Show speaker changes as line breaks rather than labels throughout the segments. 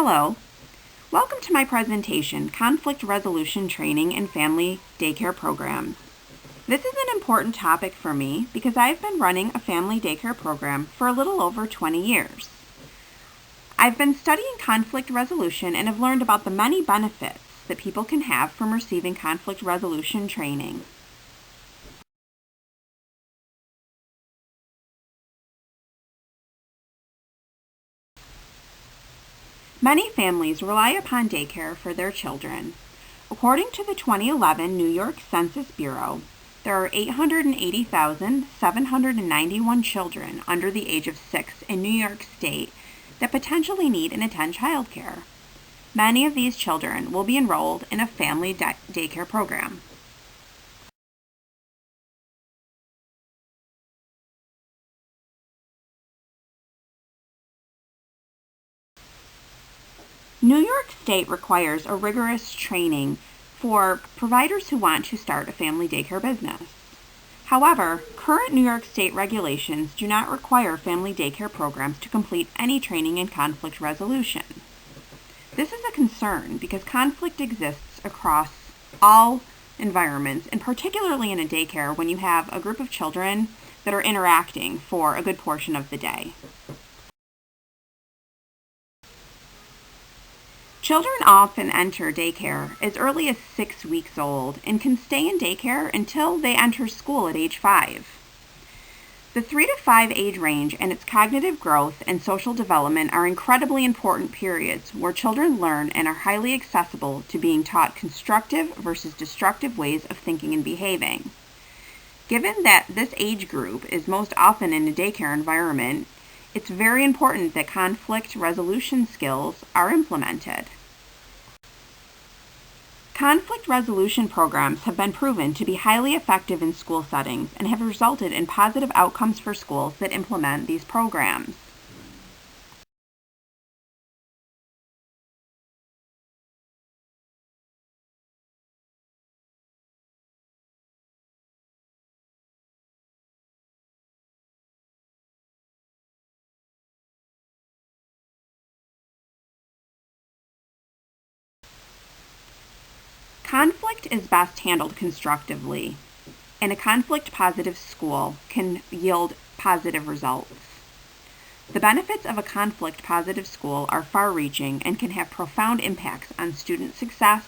Hello. Welcome to my presentation, Conflict Resolution Training in Family Daycare Programs. This is an important topic for me because I've been running a family daycare program for a little over 20 years. I've been studying conflict resolution and have learned about the many benefits that people can have from receiving conflict resolution training. Many families rely upon daycare for their children. According to the 2011 New York Census Bureau, there are 880,791 children under the age of 6 in New York State that potentially need and attend childcare. Many of these children will be enrolled in a family daycare program. New York State requires a rigorous training for providers who want to start a family daycare business. However, current New York State regulations do not require family daycare programs to complete any training in conflict resolution. This is a concern because conflict exists across all environments, and particularly in a daycare when you have a group of children that are interacting for a good portion of the day. Children often enter daycare as early as 6 weeks old and can stay in daycare until they enter school at age 5. The 3 to 5 age range and its cognitive growth and social development are incredibly important periods where children learn and are highly accessible to being taught constructive versus destructive ways of thinking and behaving. Given that this age group is most often in a daycare environment, it's very important that conflict resolution skills are implemented. Conflict resolution programs have been proven to be highly effective in school settings and have resulted in positive outcomes for schools that implement these programs. Conflict is best handled constructively, and a conflict-positive school can yield positive results. The benefits of a conflict-positive school are far-reaching and can have profound impacts on student success,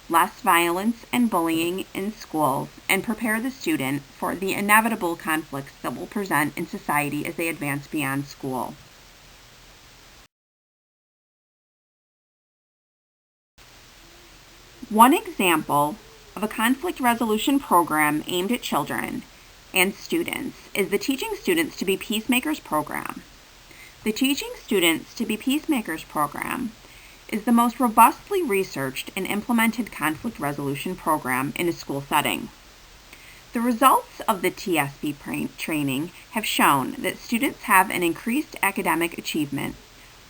less violence and bullying in schools, and prepare the student for the inevitable conflicts that will present in society as they advance beyond school. One example of a conflict resolution program aimed at children and students is the Teaching Students to be Peacemakers program. The Teaching Students to be Peacemakers program is the most robustly researched and implemented conflict resolution program in a school setting. The results of the TSP training have shown that students have an increased academic achievement,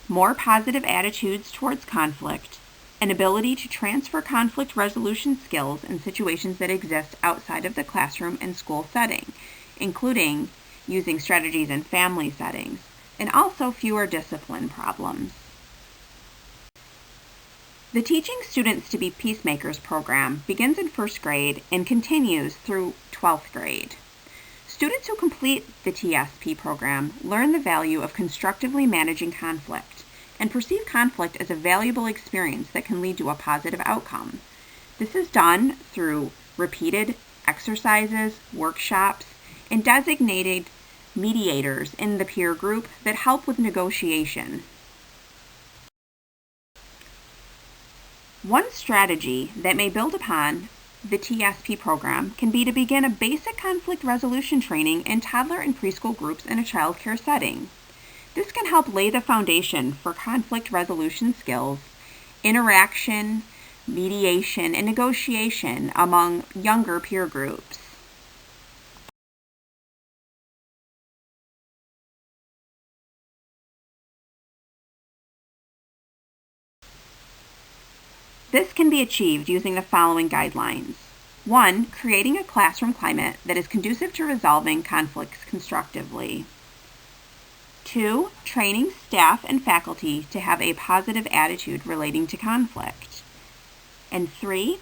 more positive attitudes towards conflict, an ability to transfer conflict resolution skills in situations that exist outside of the classroom and school setting, including using strategies in family settings, and also fewer discipline problems. The Teaching Students to be Peacemakers program begins in 1st grade and continues through 12th grade. Students who complete the TSP program learn the value of constructively managing conflict and perceive conflict as a valuable experience that can lead to a positive outcome. This is done through repeated exercises, workshops, and designated mediators in the peer group that help with negotiation. One strategy that may build upon the TSP program can be to begin a basic conflict resolution training in toddler and preschool groups in a child care setting. This can help lay the foundation for conflict resolution skills, interaction, mediation, and negotiation among younger peer groups. This can be achieved using the following guidelines. 1. Creating a classroom climate that is conducive to resolving conflicts constructively. 2. Training staff and faculty to have a positive attitude relating to conflict. And 3.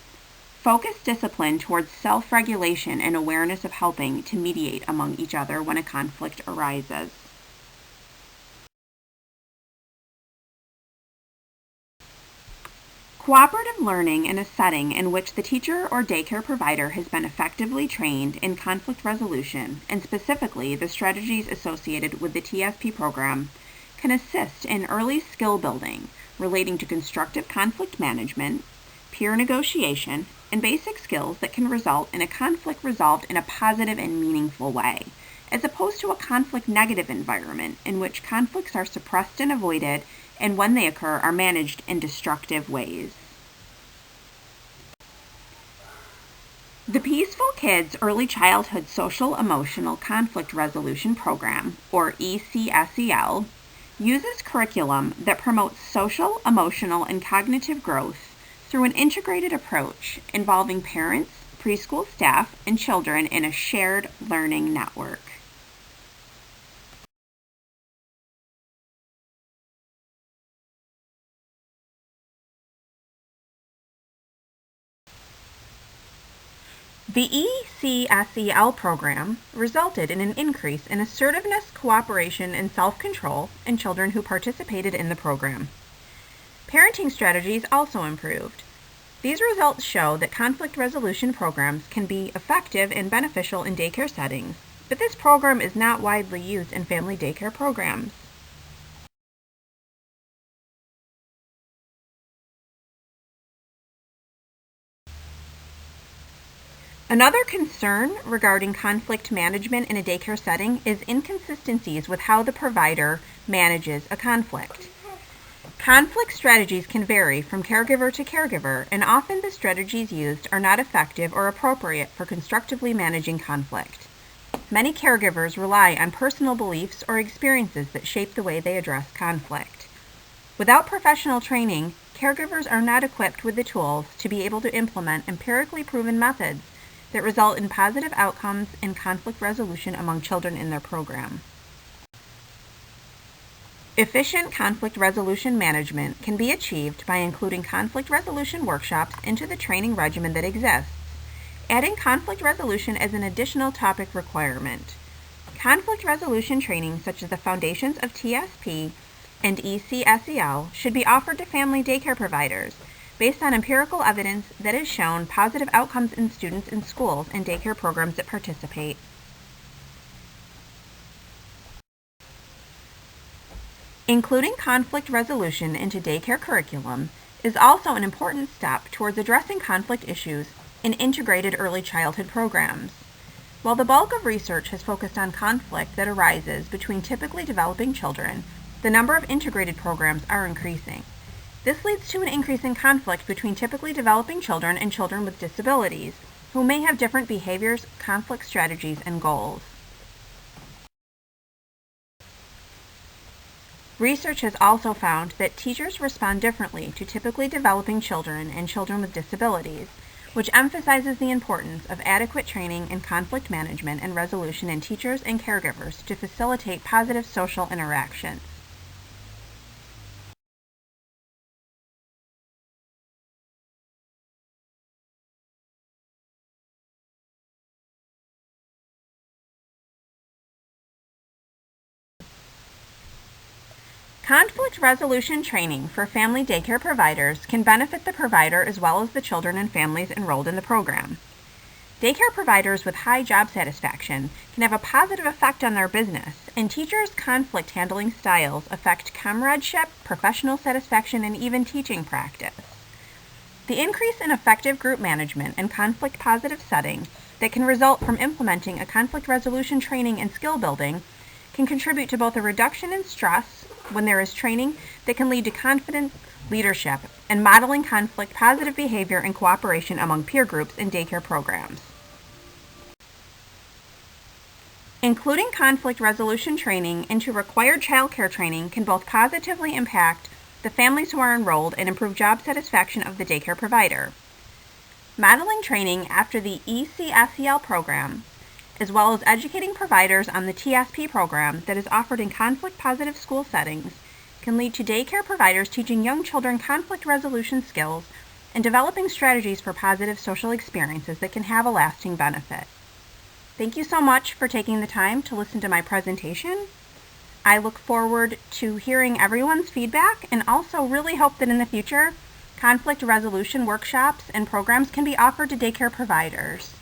Focus discipline towards self-regulation and awareness of helping to mediate among each other when a conflict arises. Cooperative learning in a setting in which the teacher or daycare provider has been effectively trained in conflict resolution, and specifically the strategies associated with the TSP program, can assist in early skill building relating to constructive conflict management, peer negotiation, and basic skills that can result in a conflict resolved in a positive and meaningful way, as opposed to a conflict negative environment in which conflicts are suppressed and avoided, and when they occur are managed in destructive ways. The Peaceful Kids Early Childhood Social Emotional Conflict Resolution Program, or ECSEL, uses curriculum that promotes social, emotional, and cognitive growth through an integrated approach involving parents, preschool staff, and children in a shared learning network. The ECSEL program resulted in an increase in assertiveness, cooperation, and self-control in children who participated in the program. Parenting strategies also improved. These results show that conflict resolution programs can be effective and beneficial in daycare settings, but this program is not widely used in family daycare programs. Another concern regarding conflict management in a daycare setting is inconsistencies with how the provider manages a conflict. Conflict strategies can vary from caregiver to caregiver, and often the strategies used are not effective or appropriate for constructively managing conflict. Many caregivers rely on personal beliefs or experiences that shape the way they address conflict. Without professional training, caregivers are not equipped with the tools to be able to implement empirically proven methods that result in positive outcomes in conflict resolution among children in their program. Efficient conflict resolution management can be achieved by including conflict resolution workshops into the training regimen that exists, adding conflict resolution as an additional topic requirement. Conflict resolution training such as the foundations of TSP and ECSEL should be offered to family daycare providers based on empirical evidence that has shown positive outcomes in students in schools and daycare programs that participate. Including conflict resolution into daycare curriculum is also an important step towards addressing conflict issues in integrated early childhood programs. While the bulk of research has focused on conflict that arises between typically developing children, the number of integrated programs are increasing. This leads to an increase in conflict between typically developing children and children with disabilities, who may have different behaviors, conflict strategies, and goals. Research has also found that teachers respond differently to typically developing children and children with disabilities, which emphasizes the importance of adequate training in conflict management and resolution in teachers and caregivers to facilitate positive social interactions. Conflict resolution training for family daycare providers can benefit the provider as well as the children and families enrolled in the program. Daycare providers with high job satisfaction can have a positive effect on their business, and teachers' conflict handling styles affect comradeship, professional satisfaction, and even teaching practice. The increase in effective group management and conflict positive setting that can result from implementing a conflict resolution training and skill building can contribute to both a reduction in stress when there is training that can lead to confident leadership and modeling conflict positive behavior and cooperation among peer groups in daycare programs. Including conflict resolution training into required child care training can both positively impact the families who are enrolled and improve job satisfaction of the daycare provider. Modeling training after the ECSEL program as well as educating providers on the TSP program that is offered in conflict-positive school settings, can lead to daycare providers teaching young children conflict resolution skills and developing strategies for positive social experiences that can have a lasting benefit. Thank you so much for taking the time to listen to my presentation. I look forward to hearing everyone's feedback and also really hope that in the future, conflict resolution workshops and programs can be offered to daycare providers,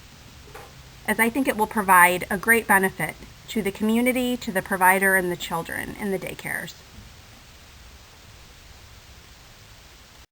as I think it will provide a great benefit to the community, to the provider, and the children in the daycares.